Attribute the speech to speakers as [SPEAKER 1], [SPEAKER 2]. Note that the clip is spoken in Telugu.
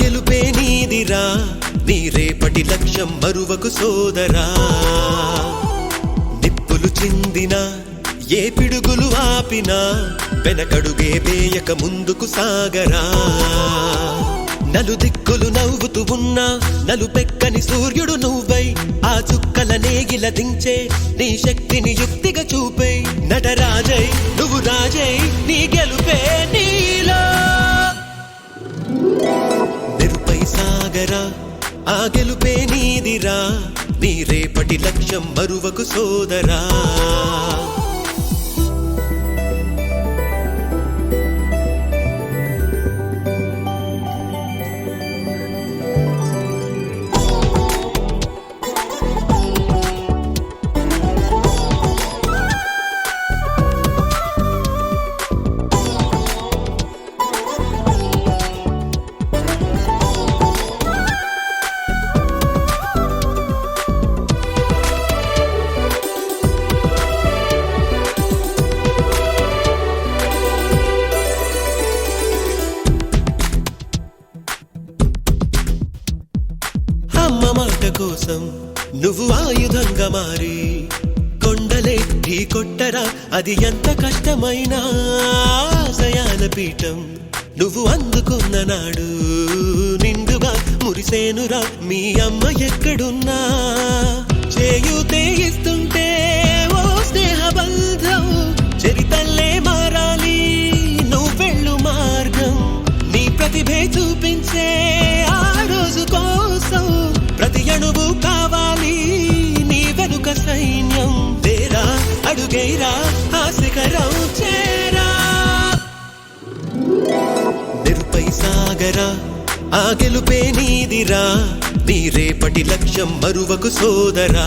[SPEAKER 1] గెలుపే నీదిరా నీ రేపటి లక్ష్యం మరువకు సోదరా నిప్పులు చిందినా ఏ పిడుగులు ఆపినా వెనకడుగే వేయక ముందుకు సాగరా నలుదిక్కులు నవ్వుతూ ఉన్నా నలుపెక్కని సూర్యుడు నువ్వై ఆ చుక్కల నేగిల దించే నీ శక్తిని యుక్తిగా చూపై నటరాజై నువ్వు రాజై నీ గెలుపే నీలో నిరుపై సాగరా ఆ గెలుపే నీదిరా నీ రేపటి లక్ష్యం మరువకు సోదరా అమ్మ మాట కోసం నువ్వు ఆయుధంగా మారి కొండలే ఢీ కొట్టరా అది ఎంత కష్టమైనా ఆశయాల పీఠం నువ్వు అందుకున్న నాడు నిండుగా మురిసేనురా మీ అమ్మ ఎక్కడున్నా చేయూతే ఇస్తుంటే ఓ స్నేహ బంధం చరితల్లే మారాలి నువ్వు వెళ్ళు మార్గం నీ ప్రతిభే చూపించే ఆ రోజు కోసం ప్రతి అణువు కావాలి నీ వెనుక సైన్యం తేరా అడుగైరా ఆ శిఖరం చేరా నిరుపై సాగరా ఆ గెలుపే నీదిరా నీ రేపటి లక్ష్యం మరువకు సోదరా